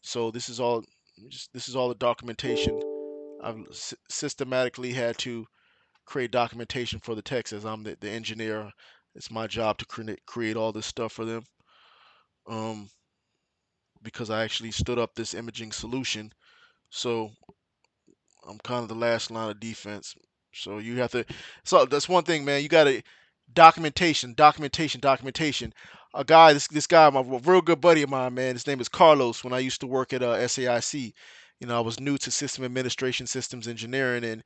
So this is all the documentation. I've systematically had to create documentation for the text as I'm the engineer. It's my job to create all this stuff for them. Um, because I actually stood up this imaging solution. So I'm kind of the last line of defense. So you have to. So that's one thing, man. You got to documentation. A guy, this guy, my real good buddy of mine, man. His name is Carlos. When I used to work at SAIC, I was new to system administration, systems engineering, and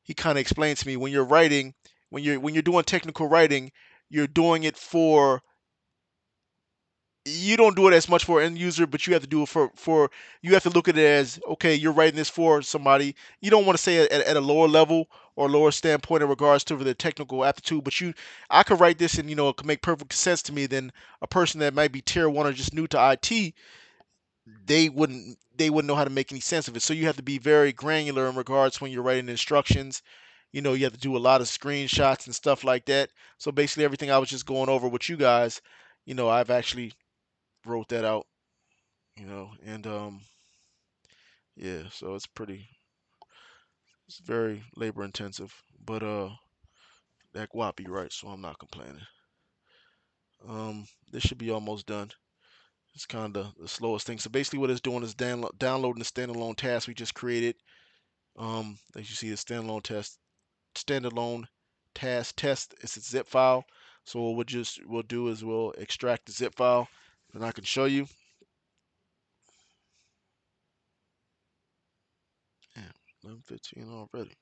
he kind of explained to me, when you're writing, when you're doing technical writing, you're doing it for, you don't do it as much for end user, but you have to do it for you have to look at it as, okay, you're writing this for somebody. You don't want to say it at a lower level or lower standpoint in regards to the technical aptitude, but I could write this and it could make perfect sense to me. Then a person that might be tier one or just new to IT, they wouldn't know how to make any sense of it. So you have to be very granular in regards when you're writing instructions. You have to do a lot of screenshots and stuff like that. So basically everything I was just going over with you guys, I've actually wrote that out, and yeah, so it's very labor intensive, but that guap be right, so I'm not complaining. This should be almost done. It's kind of the slowest thing. So basically what it's doing is downloading the standalone task we just created. As you see, the standalone task test. It's a zip file. So what we'll do is we'll extract the zip file, and I can show you. Damn, 11:15 already.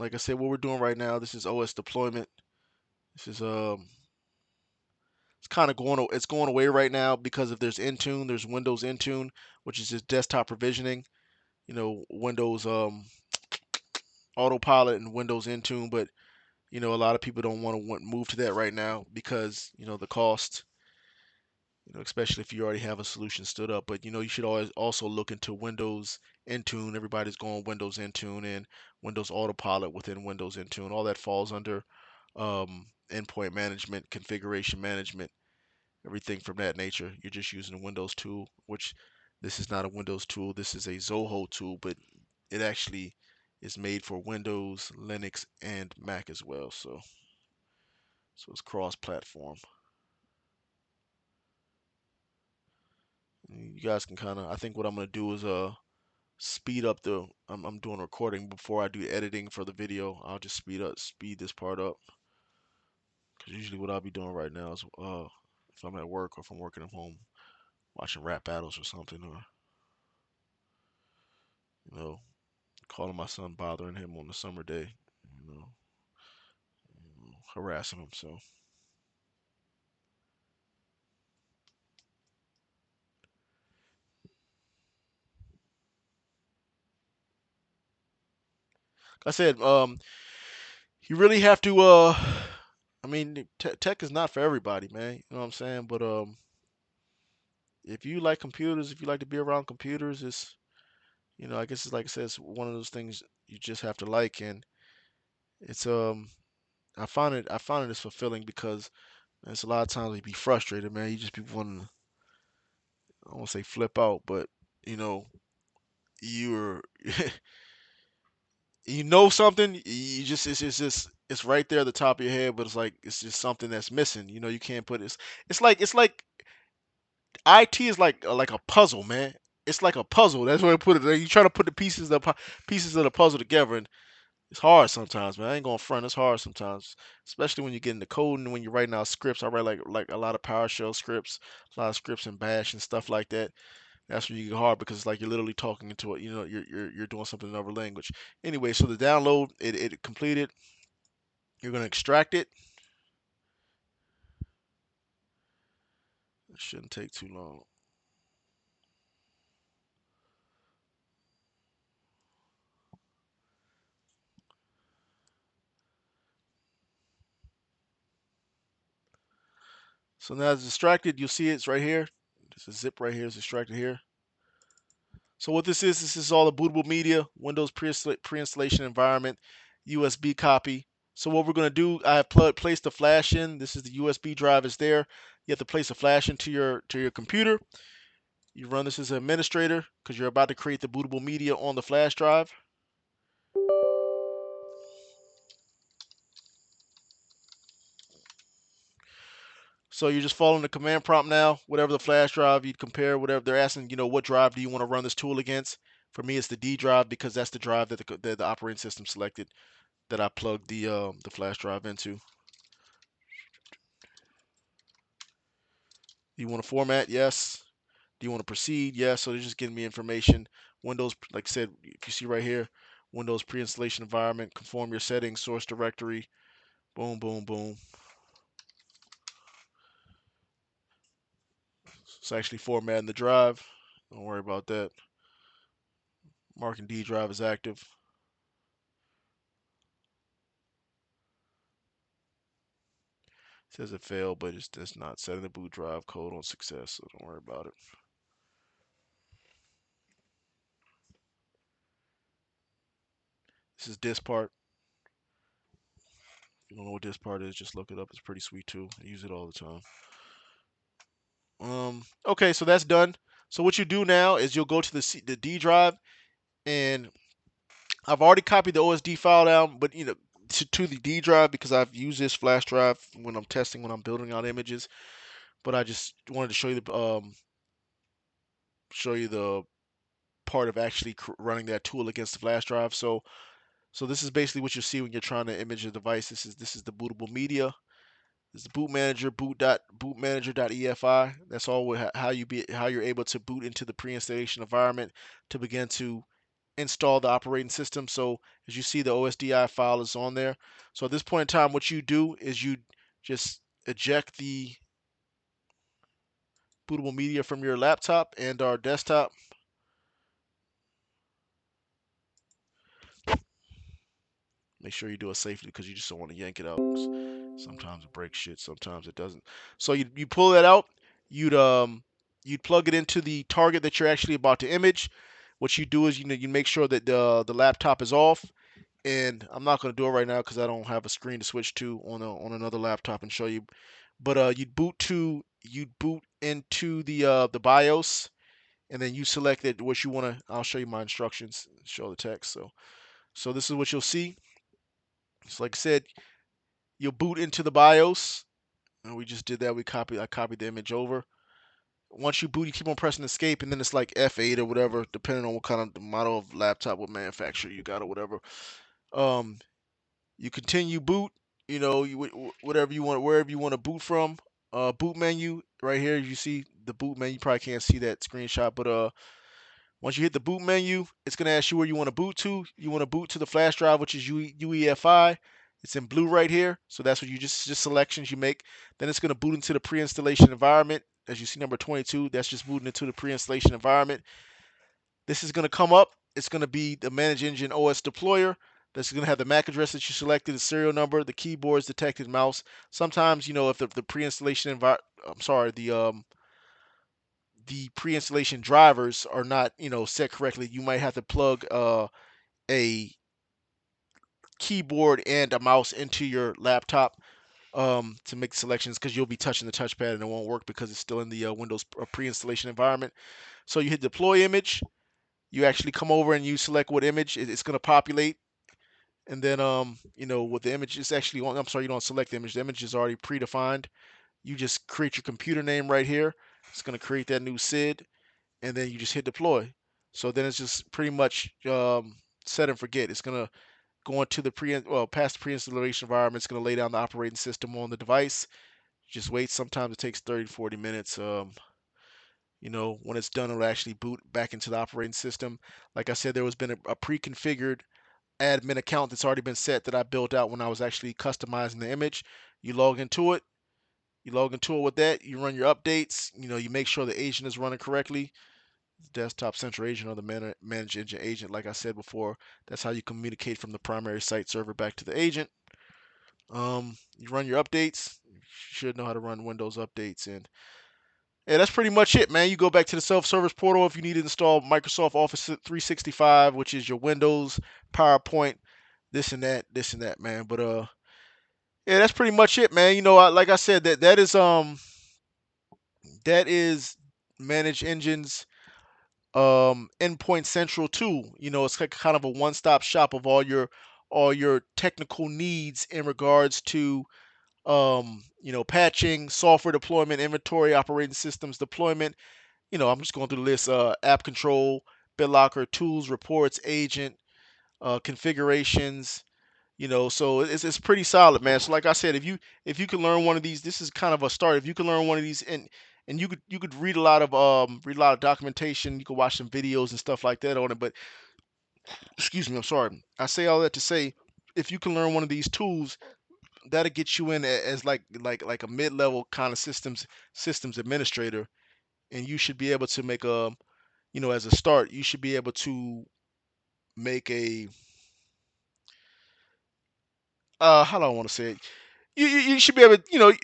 like I said, what we're doing right now, this is OS deployment. This is it's kind of it's going away right now because if there's Intune, there's Windows Intune, which is just desktop provisioning. Windows Autopilot and Windows Intune, but a lot of people don't want to move to that right now because the cost. Especially if you already have a solution stood up. But you should always also look into Windows Intune. Everybody's going Windows Intune and Windows Autopilot within Windows Intune. All that falls under endpoint management, configuration management, everything from that nature. You're just using a Windows tool, which this is not a Windows tool. This is a Zoho tool, but it actually is made for Windows, Linux, and Mac as well. So it's cross-platform. You guys can kind of. I think what I'm gonna do is speed up the. I'm doing recording before I do editing for the video. I'll just speed this part up because usually what I'll be doing right now is if I'm at work or if I'm working at home, watching rap battles or something, or you know calling my son, bothering him on the summer day, you know, harassing him. Like I said, you really have to. I mean, tech is not for everybody, man. You know what I'm saying? But if you like computers, if you like to be around computers, it's I guess it's like I said, it's one of those things you just have to like, and it's I find it as fulfilling because it's a lot of times you be frustrated, man. You just be wanting, I don't want to say flip out, but you know, you're something, you just it's just it's right there at the top of your head, but it's like it's just something that's missing. You can't put it's like IT is like a puzzle, man. It's like a puzzle. That's where I put it. Like, you try to put the pieces of the puzzle together, and it's hard sometimes, man. I ain't gonna front. It's hard sometimes, especially when you get into coding and when you're writing out scripts. I write like a lot of PowerShell scripts, a lot of scripts in Bash and stuff like that. That's where you get hard because it's like you're literally talking into it. You're doing something in another language. Anyway, so the download it completed. You're gonna extract it. It shouldn't take too long. So now it's extracted. You'll see it's right here. There's a zip right here. It's extracted here. So what this is all the bootable media, Windows pre-installation environment, USB copy. So what we're going to do, I have placed the flash in. This is the USB drive is there. You have to place a flash into your computer. You run this as an administrator because you're about to create the bootable media on the flash drive. So you're just following the command prompt now. Whatever the flash drive you'd compare, whatever they're asking, what drive do you want to run this tool against? For me, it's the D drive because that's the drive that the operating system selected that I plugged the flash drive into. Do you want to format? Yes. Do you want to proceed? Yes. So they're just giving me information. Windows, like I said, if you see right here, Windows pre-installation environment, conform your settings, source directory, boom, boom, boom. It's actually formatting the drive. Don't worry about that. Marking D drive is active. It says it failed, but it's not setting the boot drive code on success, so don't worry about it. This is this part. If you don't know what this part is, just look it up. It's pretty sweet too. I use it all the time. Okay, so that's done. So what you do now is you'll go to the D drive, and I've already copied the OSD file down, but to the D drive because I've used this flash drive when I'm testing, when I'm building out images. But I just wanted to show you the part of actually running that tool against the flash drive. So this is basically what you see when you're trying to image a device. This is the bootable media. This is the boot manager bootmanager.efi. That's all how you're able to boot into the pre-installation environment to begin to install the operating system. So as you see, the OSDI file is on there. So at this point in time, what you do is you just eject the bootable media from your laptop and our desktop. Make sure you do it safely because you just don't want to yank it out. Sometimes it breaks shit, sometimes it doesn't. So you pull that out, you'd plug it into the target that you're actually about to image. What you do is you make sure that the laptop is off. And I'm not going to do it right now because I don't have a screen to switch to on another laptop and show you. But you'd boot into the BIOS, and then you select it what you want to. I'll show you my instructions, show the text. So this is what you'll see. It's like I said, you'll boot into the BIOS, and we just did that. I copied the image over. Once you boot, you keep on pressing escape, and then it's like F8 or whatever, depending on what kind of model of laptop, what manufacturer you got or whatever. Um, You continue boot, whatever you want, wherever you want to boot from. Boot menu right here. You see the boot menu. You probably can't see that screenshot, but once you hit the boot menu, it's gonna ask you where you want to boot to. You want to boot to the flash drive, which is UEFI. It's in blue right here, so that's what you just selections you make. Then it's gonna boot into the pre-installation environment. As you see, number 22, that's just booting into the pre-installation environment. This is going to come up. It's going to be the Manage Engine OS deployer. That's going to have the MAC address that you selected, the serial number, the keyboards, detected mouse. Sometimes, if the pre-installation the pre-installation drivers are not, set correctly, you might have to plug a keyboard and a mouse into your laptop to make selections because you'll be touching the touchpad and it won't work because it's still in the Windows pre-installation environment. So you hit deploy image. You actually come over and you select what image it's going to populate, and then with the image it's actually on. I'm sorry, you don't select the image. The image is already predefined. You just create your computer name right here. It's going to create that new SID, and then you just hit deploy. So then it's just pretty much set and forget. It's going to go into the past the pre-installation environment. It's going to lay down the operating system on the device. Just wait. Sometimes it takes 30 to 40 minutes. When it's done, it'll actually boot back into the operating system. Like I said, there was been a pre-configured admin account that's already been set that I built out when I was actually customizing the image. You log into it. You log into it with that. You run your updates. You make sure the agent is running correctly. Desktop Central Agent or the Manage Engine agent, like I said before, that's how you communicate from the primary site server back to the agent. You run your updates. You should know how to run Windows updates, and yeah, that's pretty much it, man. You go back to the self-service portal if you need to install Microsoft Office 365, which is your Windows, PowerPoint, this and that, man. But yeah, that's pretty much it, man. Like I said, that is Manage Engines Endpoint Central tool. It's like kind of a one-stop shop of all your technical needs in regards to patching, software deployment, inventory, operating systems deployment. I'm just going through the list. App control, BitLocker, tools, reports, agent, configurations. So it's pretty solid, man. So like I said, if you can learn one of these, this is kind of a start. If you can learn one of these, and you could read a lot of documentation. You could watch some videos and stuff like that on it. But excuse me, I'm sorry. I say all that to say, if you can learn one of these tools, that'll get you in as like a mid-level kind of systems administrator, and you should be able to make as a start, you should be able to make a how do I want to say it? You should be able to,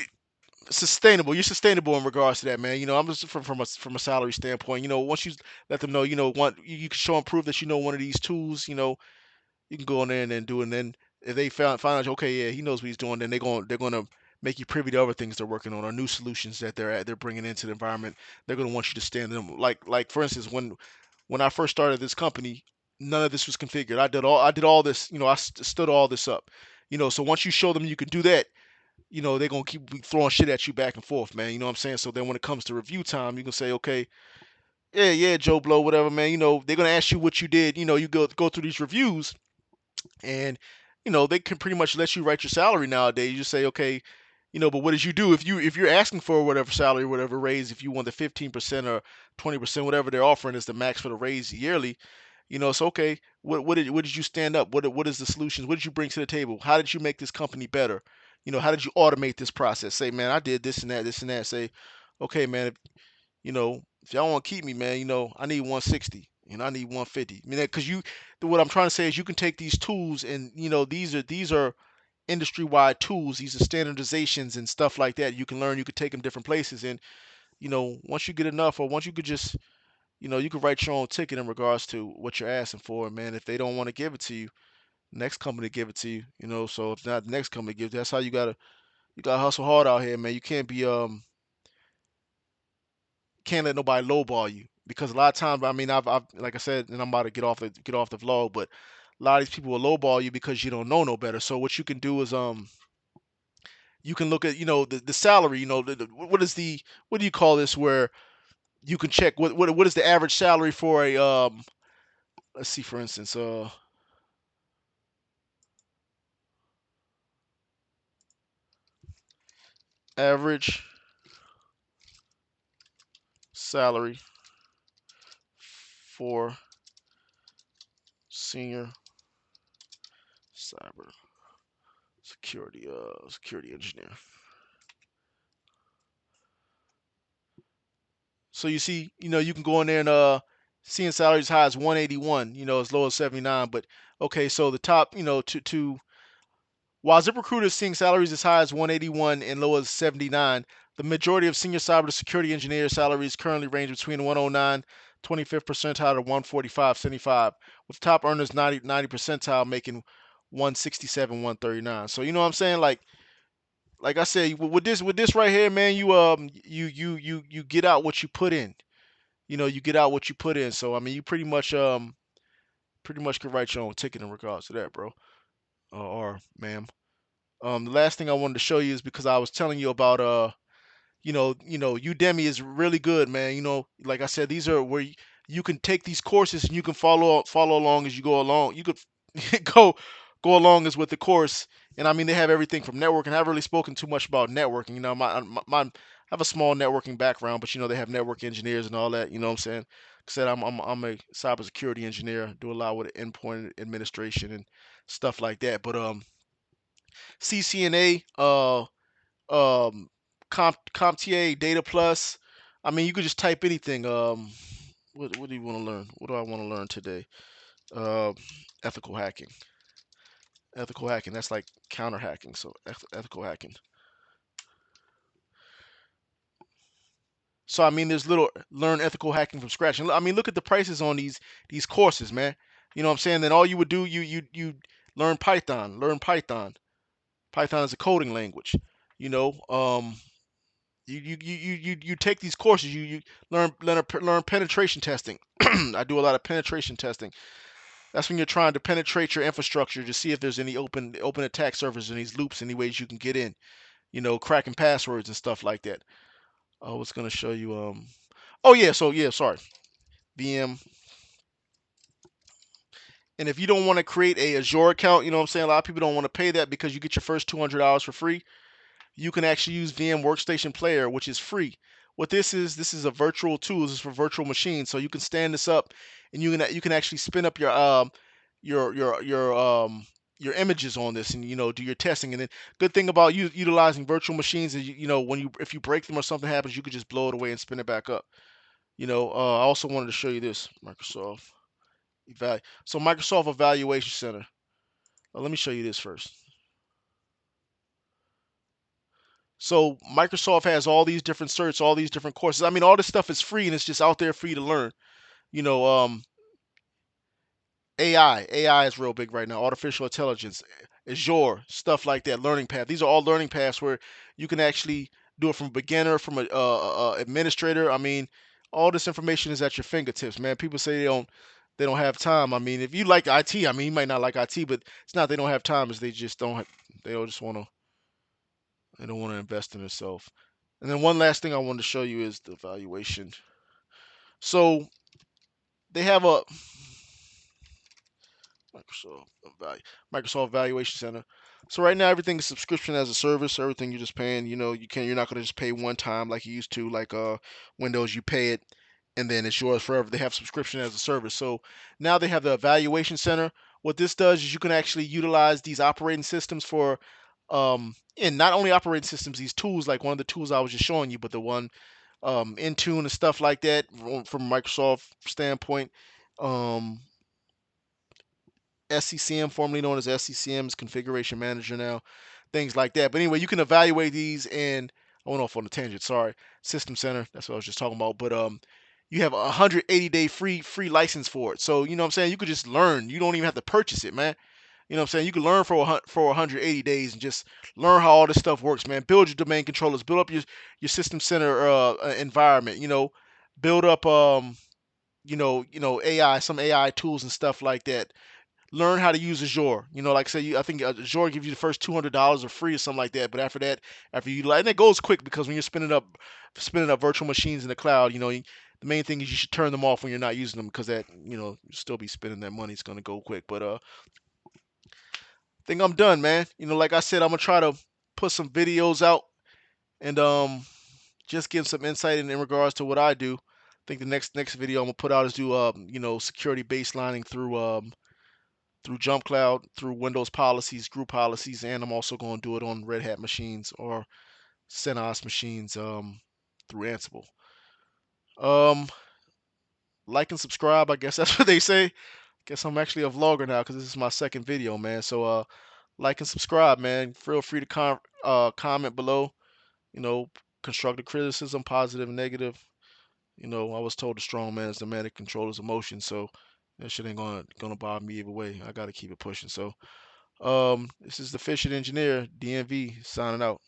sustainable. You're sustainable in regards to that, man. I'm just from a salary standpoint. Once you let them know, you can show and prove that you know one of these tools. You can go in there and then do it. And then if they find out, okay, yeah, he knows what he's doing, then they're gonna make you privy to other things they're working on or new solutions that they're bringing into the environment. They're gonna want you to stand them. Like for instance, when I first started this company, none of this was configured. I did all this. I stood all this up. So once you show them you can do that, they're gonna keep throwing shit at you back and forth, man. You know what I'm saying? So then when it comes to review time, you can say, okay, yeah, Joe Blow, whatever, man. They're gonna ask you what you did. You go through these reviews, and they can pretty much let you write your salary nowadays. You just say, okay, but what did you do if you're asking for whatever salary, whatever raise, if you want the 15% or 20%, whatever they're offering is the max for the raise yearly. So okay, what did you stand up? What is the solutions? What did you bring to the table? How did you make this company better? How did you automate this process? Say, man, I did this and that, this and that. Say, okay, man, if y'all want to keep me, man, I need 160. I need 150. Because what I'm trying to say is you can take these tools and these are industry-wide tools. These are standardizations and stuff like that. You can learn. You can take them different places, and once you get enough, or once you could just you could write your own ticket in regards to what you're asking for, man. If they don't want to give it to you, next company give it to you. So if not the next company gives, that's how you gotta hustle hard out here, man. You can't let nobody lowball you because a lot of times, I mean, I've like I said, and I'm about to get off the vlog, but a lot of these people will lowball you because you don't know no better. So what you can do is you can look at the salary. What do you call this, where you can check what is the average salary for a let's see, for instance, average salary for senior cyber security engineer. So you see, you can go in there and seeing salaries as high as 181, as low as 79. But okay, so the top, to while ZipRecruiter is seeing salaries as high as 181 and low as 79, the majority of senior cybersecurity engineer salaries currently range between 109, 25th percentile to 145, 75, with top earners 90 percentile making 167, 139. So you know what I'm saying? Like I said, with this right here, man, you get out what you put in. You get out what you put in. So I mean, you pretty much can write your own ticket in regards to that, bro, or ma'am. The last thing I wanted to show you is because I was telling you about Udemy is really good, man. Like I said, these are where you can take these courses and you can follow along as you go along. You could go along as with the course, and I mean they have everything from networking. I haven't really spoken too much about networking. I have a small networking background, but they have network engineers and all that. You know what I'm saying? Like I said, I'm a cybersecurity engineer. Do a lot with endpoint administration and stuff like that. But CCNA, um, CompTIA, Data Plus. I mean, you could just type anything. What do you want to learn? What do I want to learn today? Uh, ethical hacking. Ethical hacking. That's like counter hacking. So ethical hacking. So I mean, there's little learn ethical hacking from scratch. And I mean, look at the prices on these courses, man. You know what I'm saying? Then all you would do, you learn Python. Learn Python. Python is a coding language. You know, you take these courses. You learn penetration testing. I do a lot of penetration testing. That's when you're trying to penetrate your infrastructure to see if there's any open attack surfaces in these loops, any ways you can get in. Cracking passwords and stuff like that. I was gonna show you. Oh yeah. So yeah. Sorry. VM. And if you don't want to create a Azure account, you know what I'm saying. A lot of people don't want to pay that because you get your first $200 for free. You can actually use VM Workstation Player, which is free. What this is a virtual tool. This is for virtual machines, so you can stand this up, and you can actually spin up your your your um your images on this, and do your testing. And then good thing about utilizing virtual machines is when if you break them or something happens, you could just blow it away and spin it back up. I also wanted to show you this Microsoft Microsoft Evaluation Center. Let me show you this first. So Microsoft has all these different certs, all these different courses. I mean, all this stuff is free and it's just out there for you to learn. You know, AI is real big right now. Artificial intelligence, Azure, stuff like that. Learning path. These are all learning paths where you can actually do it from a beginner, from a administrator. I mean, all this information is at your fingertips, man. People say they don't have time. I mean, if you like IT, I mean, you might not like IT, but it's not they don't have time. Is they just don't they don't just want to they don't want to invest in themselves. And then one last thing I wanted to show you is the valuation. So they have a Microsoft Microsoft Valuation Center. So right now everything is subscription as a service. Everything you're just paying. You're not gonna just pay one time like you used to. Like Windows, you pay it and then it's yours forever. They have subscription as a service. So now they have the evaluation center. What this does is you can actually utilize these operating systems for, and not only operating systems, these tools, like one of the tools I was just showing you, but the one Intune and stuff like that from Microsoft standpoint. Um, SCCM, formerly known as SCCM, is Configuration Manager now, things like that. But anyway, you can evaluate these, and I went off on a tangent. Sorry, System Center. That's what I was just talking about. But you have a 180-day free license for it. So you know what I'm saying. You could just learn. You don't even have to purchase it, man. You know what I'm saying? You can learn for 180 days and just learn how all this stuff works, man. Build your domain controllers, build up your system center environment. Build up AI, some AI tools and stuff like that. Learn how to use Azure. Like I said, I think Azure gives you the first $200 or free or something like that. But after that, after you and it goes quick because when you're spinning up virtual machines in the cloud, the main thing is you should turn them off when you're not using them because that you still be spending that money. It's gonna go quick. But I think I'm done, man. Like I said, I'm gonna try to put some videos out and just give some insight in regards to what I do. I think the next video I'm gonna put out is do security baselining through Jump Cloud, through Windows policies, group policies, and I'm also going to do it on Red Hat machines or CentOS machines through Ansible. Um, like and subscribe. I guess that's what they say. Guess I'm actually a vlogger now because this is my second video, man. So like and subscribe, man. Feel free to comment below. You know, constructive criticism, positive and negative. I was told the strong man is the man that controls his emotions, so that shit ain't gonna bother me either way. I gotta keep it pushing. So this is the Fishing Engineer, DMV, signing out.